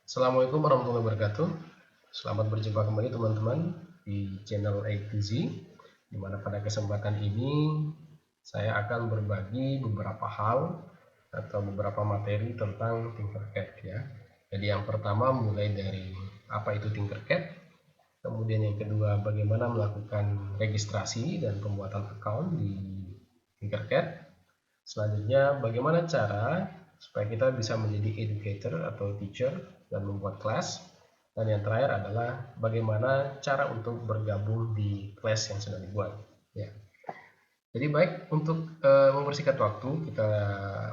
Assalamualaikum warahmatullahi wabarakatuh. Selamat berjumpa kembali teman-teman di channel A to Z, di mana pada kesempatan ini saya akan berbagi beberapa hal atau beberapa materi tentang Tinkercad ya. Jadi yang pertama mulai dari apa itu Tinkercad, kemudian yang kedua bagaimana melakukan registrasi dan pembuatan account di Tinkercad. Selanjutnya, bagaimana cara supaya kita bisa menjadi educator atau teacher dan membuat kelas. Dan yang terakhir adalah bagaimana cara untuk bergabung di kelas yang sedang dibuat. Ya. Jadi baik, untuk mempersingkat waktu, kita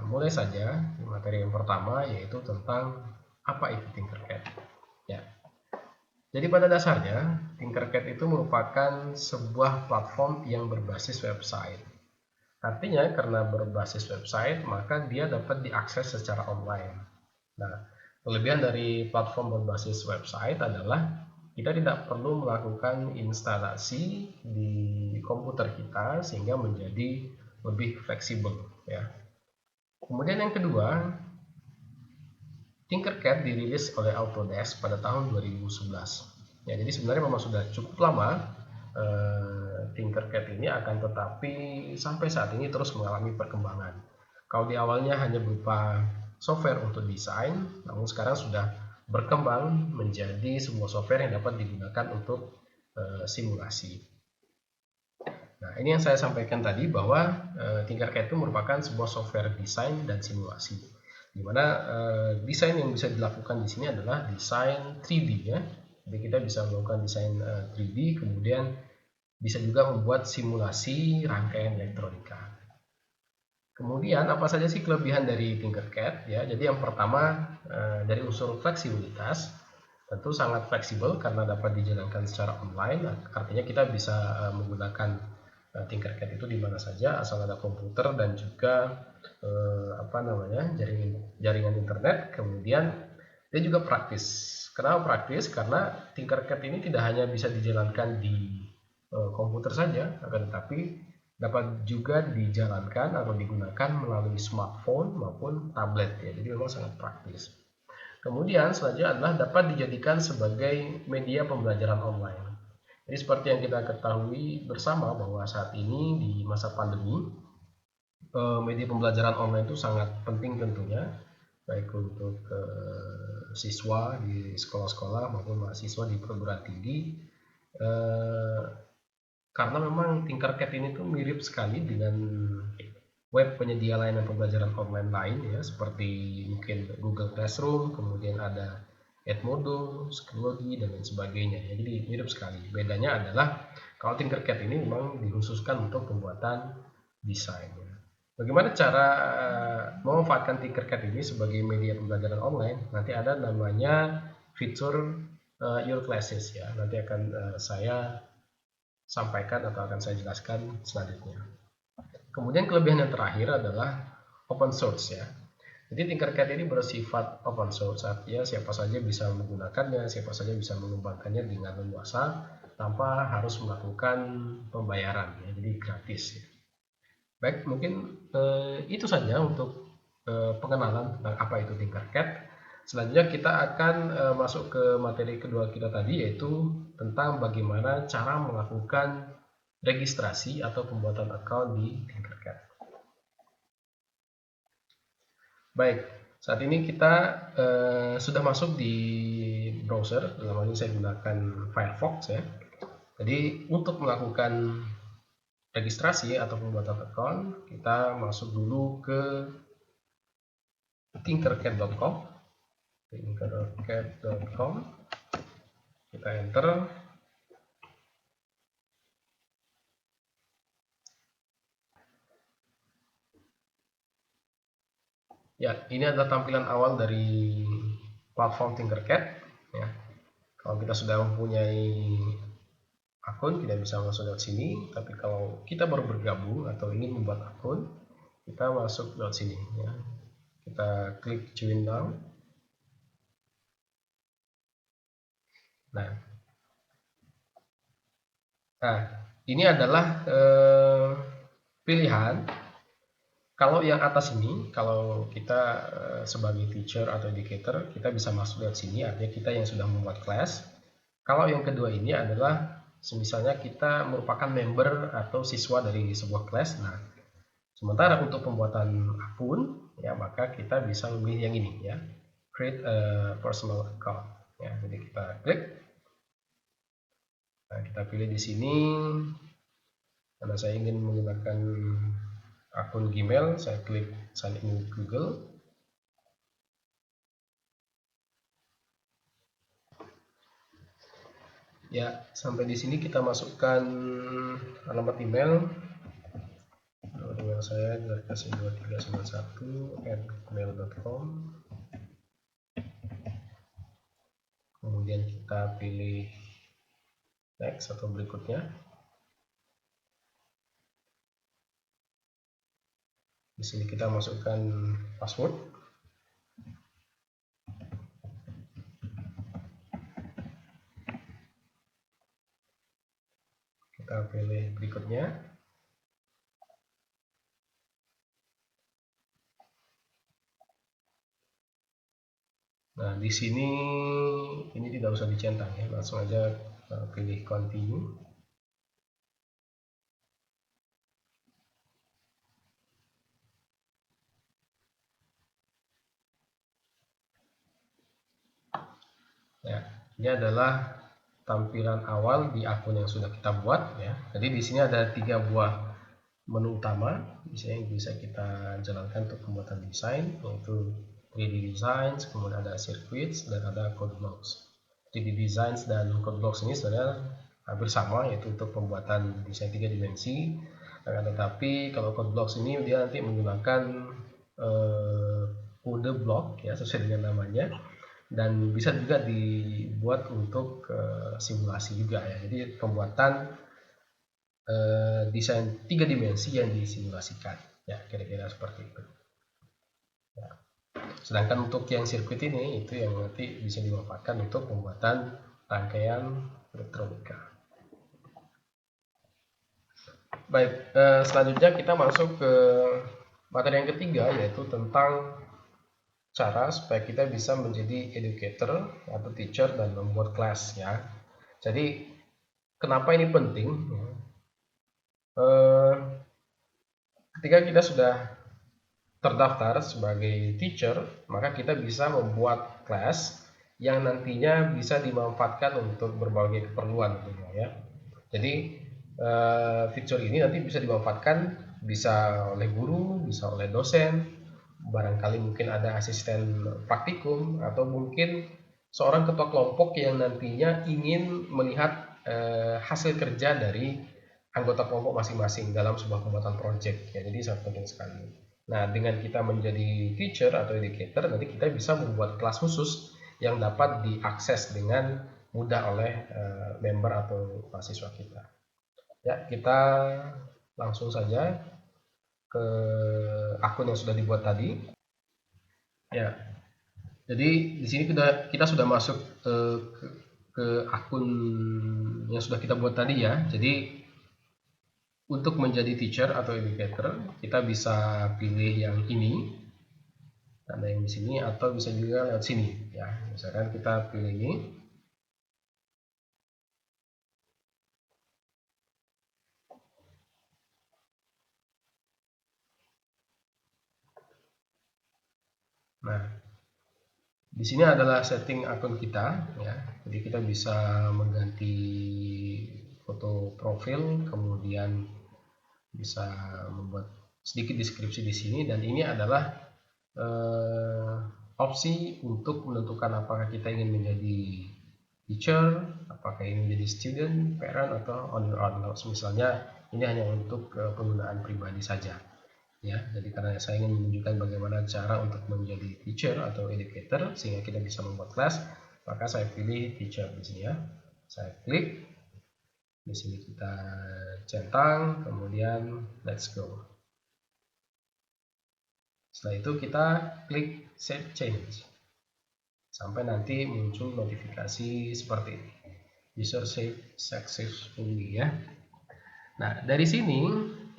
mulai saja materi yang pertama, yaitu tentang apa itu Tinkercad. Ya. Jadi pada dasarnya, Tinkercad itu merupakan sebuah platform yang berbasis website. Artinya karena berbasis website, maka dia dapat diakses secara online. Nah, kelebihan dari platform berbasis website adalah kita tidak perlu melakukan instalasi di komputer kita sehingga menjadi lebih fleksibel ya. Kemudian yang kedua, Tinkercad dirilis oleh Autodesk pada tahun 2011. Ya, jadi sebenarnya memang sudah cukup lama Tinkercad ini, akan tetapi sampai saat ini terus mengalami perkembangan. Kalau di awalnya hanya berupa software untuk desain, namun sekarang sudah berkembang menjadi sebuah software yang dapat digunakan untuk simulasi. Nah, ini yang saya sampaikan tadi bahwa Tinkercad itu merupakan sebuah software desain dan simulasi. Di mana desain yang bisa dilakukan di sini adalah desain 3D ya. Jadi kita bisa melakukan desain 3D, kemudian bisa juga membuat simulasi rangkaian elektronika. Kemudian apa saja sih kelebihan dari Tinkercad ya? Jadi yang pertama dari unsur fleksibilitas, tentu sangat fleksibel karena dapat dijalankan secara online. Artinya kita bisa menggunakan Tinkercad itu di mana saja asal ada komputer dan juga jaringan internet. Kemudian dia juga praktis. Kenapa praktis? Karena Tinkercad ini tidak hanya bisa dijalankan di komputer saja, akan tetapi dapat juga dijalankan atau digunakan melalui smartphone maupun tablet ya. Jadi memang sangat praktis. Kemudian selanjutnya adalah dapat dijadikan sebagai media pembelajaran online. Jadi seperti yang kita ketahui bersama bahwa saat ini di masa pandemi, media pembelajaran online itu sangat penting tentunya, baik untuk siswa di sekolah-sekolah maupun mahasiswa di perguruan tinggi, karena memang Tinkercad ini tuh mirip sekali dengan web penyedia layanan pembelajaran online lain ya, seperti mungkin Google Classroom, kemudian ada Edmodo, Schoology, dan lain sebagainya ya. Jadi mirip sekali. Bedanya adalah kalau Tinkercad ini memang dikhususkan untuk pembuatan desain. Bagaimana cara memanfaatkan Tinkercad ini sebagai media pembelajaran online? Nanti ada namanya fitur Your Classes ya. Nanti akan saya sampaikan atau akan saya jelaskan selanjutnya. Kemudian kelebihan yang terakhir adalah open source ya. Jadi Tinkercad ini bersifat open source, artinya siapa saja bisa menggunakannya, siapa saja bisa mengembangkannya dengan leluasa tanpa harus melakukan pembayaran ya. Jadi gratis ya. Baik, mungkin itu saja untuk pengenalan tentang apa itu Tinkercad. Selanjutnya kita akan masuk ke materi kedua kita tadi, yaitu tentang bagaimana cara melakukan registrasi atau pembuatan account di Tinkercad. Baik, saat ini kita sudah masuk di browser. Dalam hal ini saya gunakan Firefox ya. Jadi untuk melakukan registrasi atau pembuatan account, kita masuk dulu ke tinkercad.com. tinkercad.com, kita enter. Ya, ini adalah tampilan awal dari platform Tinkercad ya. Kalau kita sudah mempunyai akun, kita bisa masuk lewat sini. Tapi kalau kita baru bergabung atau ingin membuat akun, kita masuk lewat sini ya. Kita klik join now. Nah, ini adalah pilihan Kalau yang atas ini, kalau kita sebagai teacher atau educator, kita bisa masuk lewat sini, artinya kita yang sudah membuat kelas. Kalau yang kedua ini adalah, misalnya kita merupakan member atau siswa dari sebuah kelas. Nah, sementara untuk pembuatan akun, ya maka kita bisa memilih yang ini, ya, create a personal account. Ya, jadi kita klik. Nah, kita pilih di sini. Karena saya ingin menggunakan akun Gmail, saya klik sign in with Google. Ya, sampai di sini kita masukkan alamat email. Email saya zarkasi2391@gmail.com. Kemudian kita pilih next atau berikutnya. Di sini kita masukkan password. Kita pilih berikutnya. Nah, di sini ini tidak usah dicentang, ya, langsung aja pilih continue. Ya, ini adalah tampilan awal di akun yang sudah kita buat, ya. Jadi di sini ada 3 buah menu utama yang bisa kita jalankan untuk pembuatan desain, yaitu 3D Designs, kemudian ada Circuits, dan ada Code Blocks. 3D Designs dan Code Blocks ini sebenarnya hampir sama, yaitu untuk pembuatan desain 3 dimensi. Tetapi kalau Code Blocks ini dia nanti menggunakan kode blok, ya, sesuai dengan namanya, dan bisa juga dibuat untuk simulasi juga, ya. Jadi pembuatan desain 3 dimensi yang disimulasikan, ya, kira-kira seperti itu. Ya. Sedangkan untuk yang sirkuit ini itu yang nanti bisa dimanfaatkan untuk pembuatan rangkaian elektronika. Baik, selanjutnya kita masuk ke materi yang ketiga, yaitu tentang cara supaya kita bisa menjadi educator atau teacher dan membuat kelas, ya. Jadi kenapa ini penting? Ketika kita sudah terdaftar sebagai teacher, maka kita bisa membuat kelas yang nantinya bisa dimanfaatkan untuk berbagai keperluan, ya. Jadi fitur ini nanti bisa dimanfaatkan, bisa oleh guru, bisa oleh dosen, barangkali mungkin ada asisten praktikum, atau mungkin seorang ketua kelompok yang nantinya ingin melihat hasil kerja dari anggota kelompok masing-masing dalam sebuah pembuatan project, ya. Jadi sangat penting sekali. Nah, dengan kita menjadi teacher atau educator, nanti kita bisa membuat kelas khusus yang dapat diakses dengan mudah oleh member atau mahasiswa kita. Ya, kita langsung saja ke akun yang sudah dibuat tadi. Ya, jadi di sini kita sudah masuk ke akun yang sudah kita buat tadi, ya. Jadi untuk menjadi teacher atau educator, kita bisa pilih yang ini, ada yang di sini, atau bisa juga lewat sini, ya. Misalkan kita pilih ini. Nah, di sini adalah setting akun kita, ya. Jadi kita bisa mengganti foto profil, kemudian bisa membuat sedikit deskripsi di sini, dan ini adalah opsi untuk menentukan apakah kita ingin menjadi teacher, apakah ingin menjadi student, parent, atau on your own. Misalnya ini hanya untuk penggunaan pribadi saja, ya. Jadi karena saya ingin menunjukkan bagaimana cara untuk menjadi teacher atau educator sehingga kita bisa membuat kelas, maka saya pilih teacher di sini, ya. Saya klik di sini, kita centang, kemudian let's go. Setelah itu kita klik save change sampai nanti muncul notifikasi seperti ini, user save successfully, ya. Nah, dari sini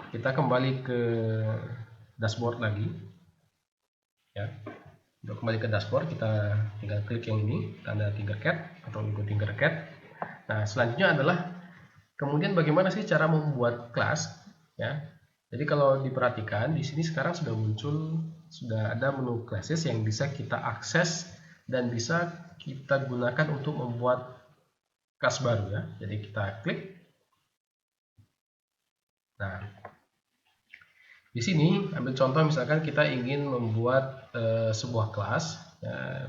kita kembali ke dashboard lagi. Ya, untuk kembali ke dashboard kita tinggal klik yang ini, tanda Tinkercad atau logo Tinkercad. Nah, selanjutnya adalah kemudian bagaimana sih cara membuat kelas, ya. Jadi kalau diperhatikan di sini sekarang sudah ada menu classes yang bisa kita akses dan bisa kita gunakan untuk membuat kelas baru, ya. Jadi kita klik. Nah, di sini ambil contoh, misalkan kita ingin membuat sebuah kelas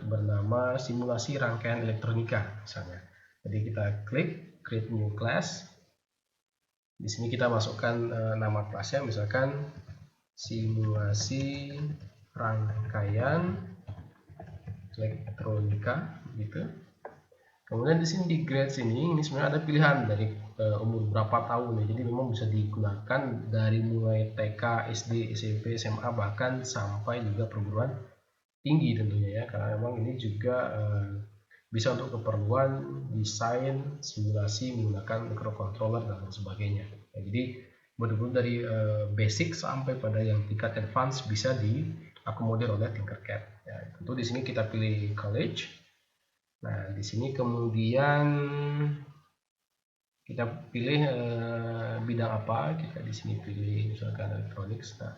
bernama simulasi rangkaian elektronika misalnya. Jadi kita klik create new class. Di sini kita masukkan nama kelasnya, misalkan simulasi rangkaian elektronika gitu. Kemudian di sini di grade ini sebenarnya ada pilihan dari umur berapa tahun ya. Jadi memang bisa digunakan dari mulai TK, SD, SMP, SMA, bahkan sampai juga perguruan tinggi tentunya ya. Karena memang ini juga bisa untuk keperluan desain, simulasi menggunakan microcontroller dan sebagainya. Ya, jadi benar-benar dari basic sampai pada yang tingkat advance bisa diakomodir oleh Tinkercad. Ya, tentu di sini kita pilih college. Nah, di sini kemudian kita pilih bidang apa. Kita di sini pilih misalkan electronics. Nah,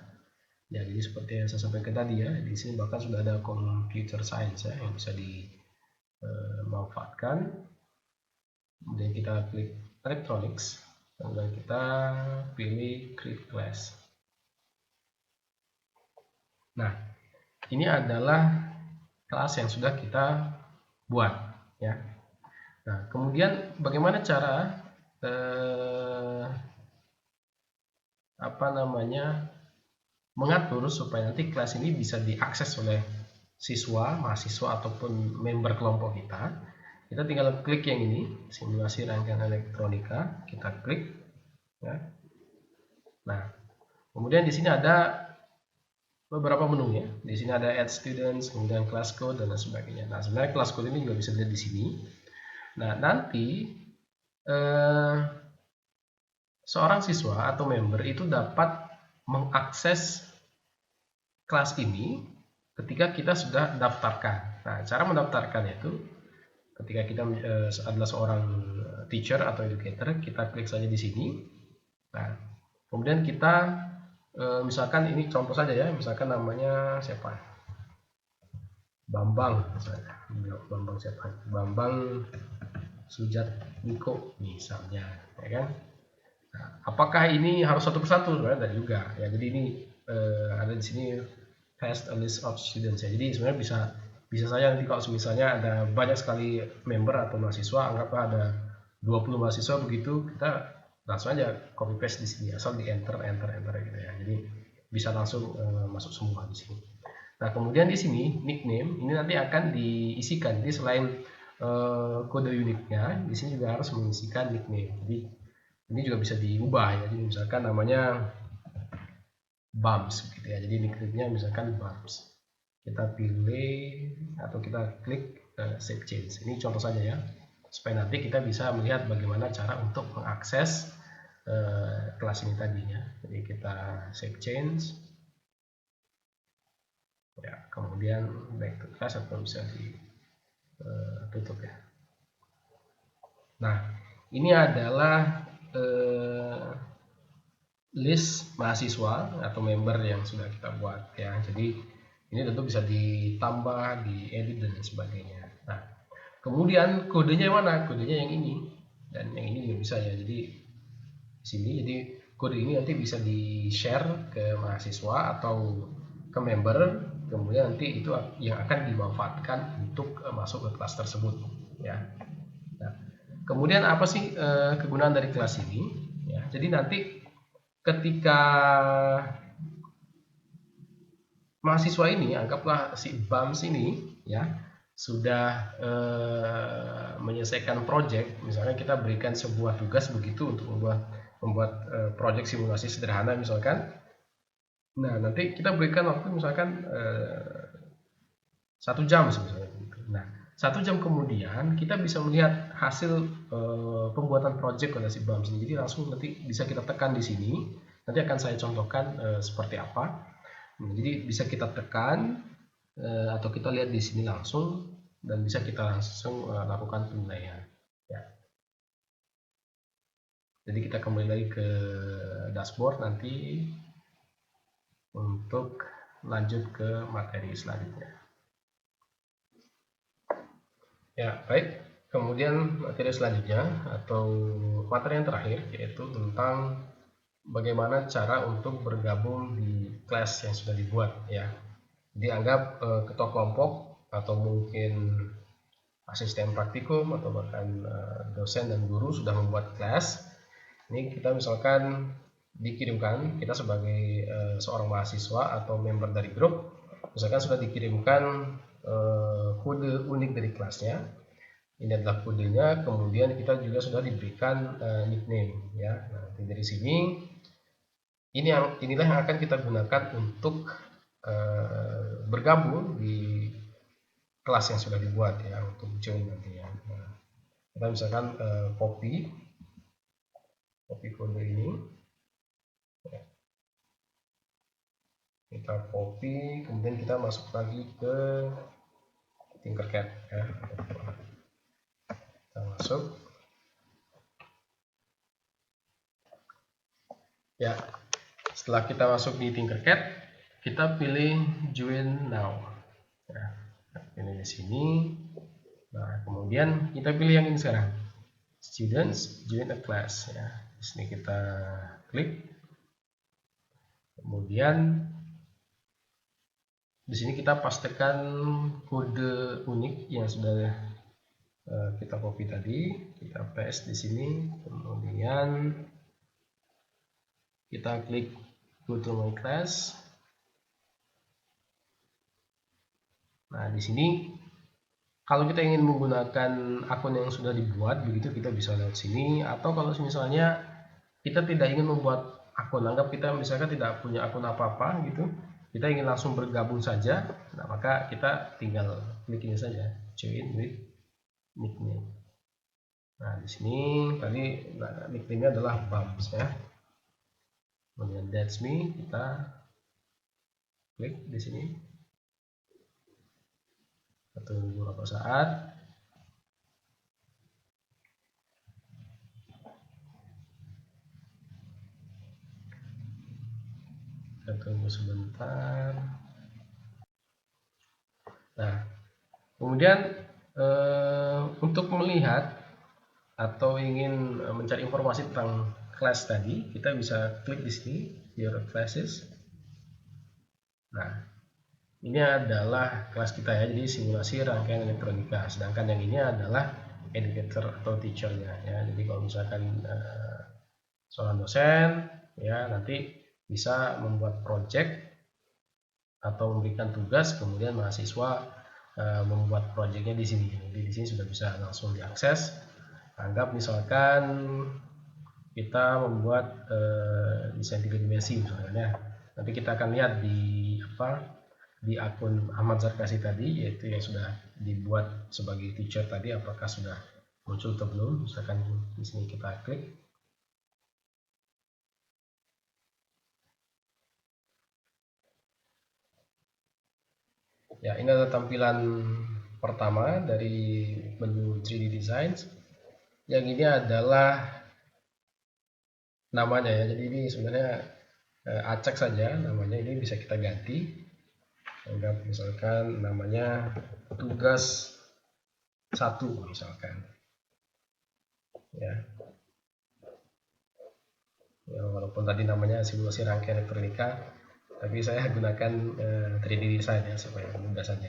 ya jadi seperti yang saya sampaikan tadi ya, di sini bahkan sudah ada computer science ya yang bisa dimanfaatkan. Kemudian kita klik electronics, kemudian kita pilih create class. Nah, ini adalah kelas yang sudah kita buat ya. Nah, kemudian bagaimana cara mengatur supaya nanti kelas ini bisa diakses oleh siswa, mahasiswa ataupun member kelompok kita. Kita tinggal klik yang ini, simulasi rangkaian elektronika, kita klik ya. Nah, kemudian di sini ada beberapa menu ya. Di sini ada add students, kemudian class code dan lain sebagainya. Nah, sebenarnya class code ini juga bisa dilihat di sini. Nah, nanti seorang siswa atau member itu dapat mengakses kelas ini ketika kita sudah daftarkan. Nah, cara mendaftarkan itu ketika kita adalah seorang teacher atau educator, kita klik saja di sini. Nah, kemudian kita misalkan ini contoh saja ya, misalkan namanya siapa? Bambang misalnya. Bambang siapa? Bambang Sujatmiko misalnya, ya kan? Nah, apakah ini harus satu persatu? Sebenarnya tidak juga. Ya, jadi ini ada di sini has a list of students ya. Jadi sebenarnya bisa saja nanti kalau misalnya ada banyak sekali member atau mahasiswa, anggaplah ada 20 mahasiswa begitu, kita langsung aja copy paste di sini, asal di enter gitu ya. Jadi bisa langsung masuk semua di sini. Nah, kemudian di sini nickname ini nanti akan diisikan. Jadi selain kode uniknya, di sini juga harus mengisikan nickname. Jadi ini juga bisa diubah ya. Jadi misalkan namanya Bums gitu ya. Jadi nickname-nya misalkan Bums. Kita pilih atau kita klik save change. Ini contoh saja ya, supaya nanti kita bisa melihat bagaimana cara untuk mengakses kelas ini tadinya. Jadi kita save change ya, kemudian back to class atau bisa ditutup ya. Nah, ini adalah list mahasiswa atau member yang sudah kita buat ya. Jadi ini tentu bisa ditambah, diedit dan sebagainya. Nah, kemudian kodenya yang mana? Kodenya yang ini dan yang ini juga bisa ya. Jadi di sini, jadi kode ini nanti bisa di-share ke mahasiswa atau ke member, kemudian nanti itu yang akan dimanfaatkan untuk masuk ke kelas tersebut ya. Nah, kemudian apa sih kegunaan dari kelas ini ya? Jadi nanti ketika mahasiswa ini, anggaplah si Bams ini ya sudah menyelesaikan project, misalnya kita berikan sebuah tugas begitu untuk membuat project simulasi sederhana misalkan. Nah, nanti kita berikan waktu misalkan 1 jam misalnya. Nah, 1 jam kemudian kita bisa melihat hasil pembuatan project oleh si Bams ini. Jadi langsung nanti bisa kita tekan di sini. Nanti akan saya contohkan seperti apa. Jadi bisa kita tekan atau kita lihat di sini langsung, dan bisa kita langsung lakukan penilaian. Ya. Jadi kita kembali lagi ke dashboard nanti untuk lanjut ke materi selanjutnya. Ya, baik. Kemudian materi selanjutnya atau materi yang terakhir yaitu tentang bagaimana cara untuk bergabung di kelas yang sudah dibuat ya. Dianggap ketua kelompok atau mungkin asisten praktikum atau bahkan dosen dan guru sudah membuat kelas. Ini kita misalkan dikirimkan, kita sebagai seorang mahasiswa atau member dari grup, misalkan sudah dikirimkan kode unik dari kelasnya. Ini adalah kodenya, kemudian kita juga sudah diberikan nickname ya. Nah, dari sini inilah yang akan kita gunakan untuk bergabung di kelas yang sudah dibuat ya, untuk join nanti ya. Nah, kita misalkan copy kode ini, kita copy, kemudian kita masuk lagi ke Tinkercad ya. Kita masuk ya. Setelah kita masuk di Tinkercad, kita pilih join now ya. Pilih di sini. Nah, kemudian kita pilih yang ini sekarang, students join a class ya. Di sini kita klik, kemudian di sini kita pastikan kode unik yang sudah kita copy tadi, kita paste di sini, kemudian kita klik go to my class. Nah, di sini kalau kita ingin menggunakan akun yang sudah dibuat, begitu kita bisa lewat sini. Atau kalau misalnya kita tidak ingin membuat akun, anggap kita misalkan tidak punya akun apa-apa gitu, kita ingin langsung bergabung saja, nah maka kita tinggal klik ini saja, join with nickname. Nah, di sini tadi nickname-nya adalah Bams ya. Kemudian that's me, kita klik di sini. Tunggu beberapa saat. Kita tunggu sebentar. Nah, kemudian untuk melihat atau ingin mencari informasi tentang kelas tadi, kita bisa klik di sini, your classes. Nah, ini adalah kelas kita ya, jadi simulasi rangkaian elektronika. Sedangkan yang ini adalah educator atau teachernya ya. Jadi kalau misalkan seorang dosen ya, nanti bisa membuat project atau memberikan tugas, kemudian mahasiswa membuat projectnya di sini. Jadi di sini sudah bisa langsung diakses. Anggap misalkan kita membuat desain 3 dimensi misalnya. Nanti kita akan lihat di akun Ahmad Zarkasi tadi, yaitu yang sudah dibuat sebagai teacher tadi, apakah sudah muncul atau belum. Misalkan di sini kita klik. Ya, ini adalah tampilan pertama dari menu 3D Designs. Yang ini adalah namanya ya. Jadi ini sebenarnya acak saja namanya, ini bisa kita ganti. Anggap misalkan namanya tugas 1 misalkan ya. Ya, walaupun tadi namanya simulasi rangkaian elektronika, tapi saya gunakan 3D design ya supaya mudah saja.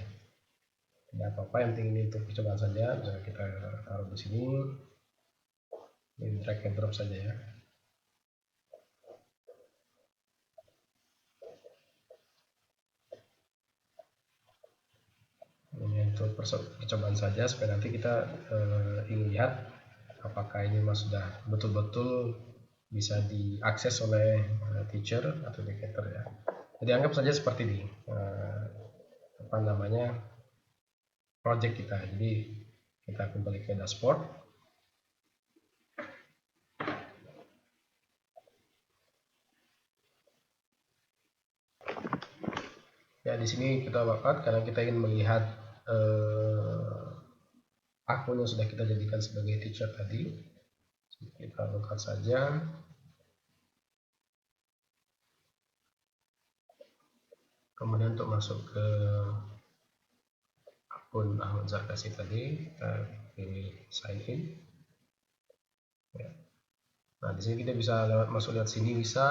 Tidak apa-apa, yang penting ini untuk percobaan saja. Bisa kita taruh di sini, ini drag and drop saja ya. Ini untuk percobaan saja supaya nanti kita ingin lihat apakah ini sudah betul-betul bisa diakses oleh teacher atau educator ya. Jadi anggap saja seperti ini project kita. Jadi kita kembali ke dashboard. Ya, di sini kita wafat karena kita ingin melihat akun yang sudah kita jadikan sebagai teacher tadi. Kita buka saja. Kemudian untuk masuk ke akun Ahmad Zarkasi tadi, kita pilih sign in. Ya. Nah, di sini kita bisa masuk lewat sini, bisa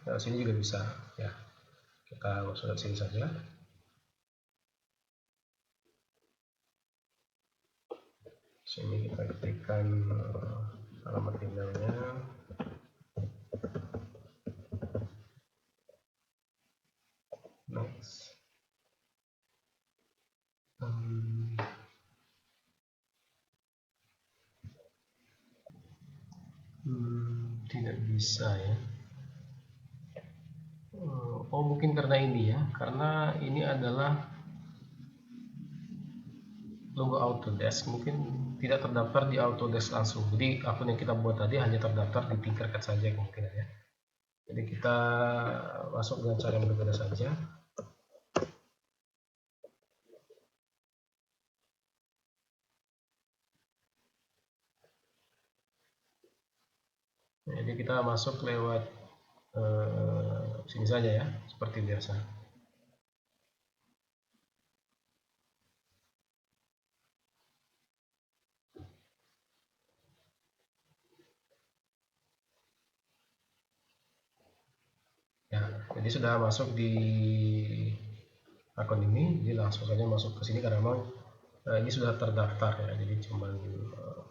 lewat sini juga bisa. Ya, kita masuk lewat sini saja. Sini kita ketikkan alamat emailnya. Next. Tidak bisa ya. Oh, mungkin karena ini ya, karena ini adalah logo Autodesk, mungkin tidak terdaftar di Autodesk langsung. Jadi akun yang kita buat tadi hanya terdaftar di Tinkercad saja kemungkinan ya. Jadi kita masuk dengan cara yang berbeda saja. Jadi kita masuk lewat sini saja ya, seperti biasa. Ya, jadi sudah masuk di akun ini, jadi langsung saja masuk ke sini karena memang ini sudah terdaftar ya, jadi cuma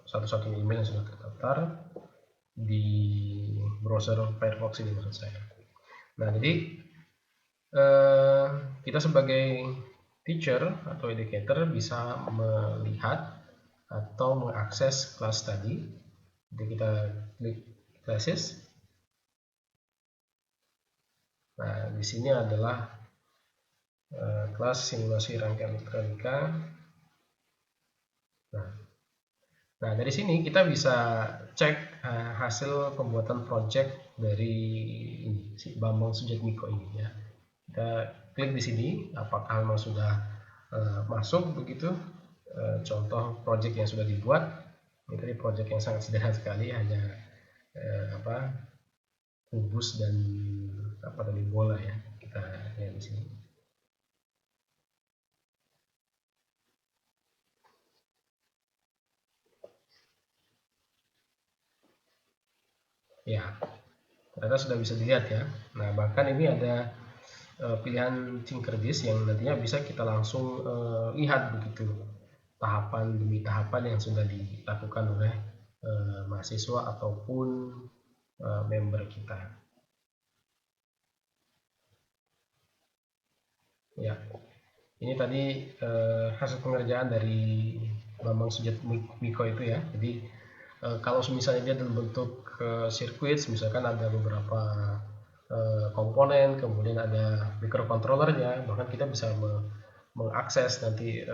satu-satunya email yang sudah terdaftar di browser Firefox ini maksud saya. Nah, jadi kita sebagai teacher atau educator bisa melihat atau mengakses kelas tadi. Jadi kita klik classes. Nah, di sini adalah kelas simulasi rangkaian elektronika. Nah, dari sini kita bisa cek hasil pembuatan project dari ini, si Bambang Sujatmiko ini ya. Kita klik di sini, apakah memang sudah masuk begitu contoh project yang sudah dibuat. Ini tadi project yang sangat sederhana sekali, hanya kubus dan tadi bola ya. Kita lihat di sini. Ya, ternyata sudah bisa dilihat ya. Nah, bahkan ini ada pilihan Tinkerdisk yang nantinya bisa kita langsung lihat begitu tahapan demi tahapan yang sudah dilakukan oleh mahasiswa ataupun member kita. Ya, ini tadi hasil pengerjaan dari Bambang Sujatmiko itu ya. Jadi kalau misalnya dia dalam bentuk sirkuit, misalkan ada beberapa komponen, kemudian ada microcontrollernya, bahkan kita bisa mengakses nanti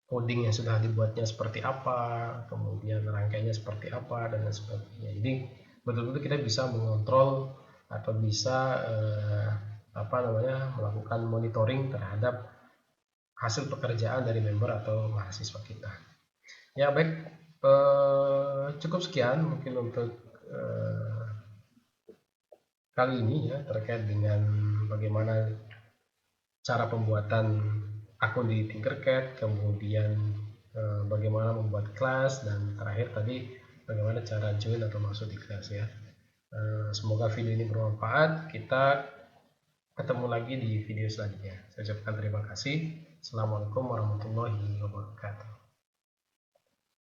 coding yang sudah dibuatnya seperti apa, kemudian rangkaiannya seperti apa dan lain sebagainya. Jadi betul-betul kita bisa mengontrol atau bisa melakukan monitoring terhadap hasil pekerjaan dari member atau mahasiswa kita. Ya baik, cukup sekian mungkin untuk kali ini ya terkait dengan bagaimana cara pembuatan akun di Tinkercad, kemudian bagaimana membuat kelas, dan terakhir tadi bagaimana cara join atau masuk di kelas ya. Semoga video ini bermanfaat. Kita ketemu lagi di video selanjutnya. Saya ucapkan terima kasih. Assalamualaikum warahmatullahi wabarakatuh.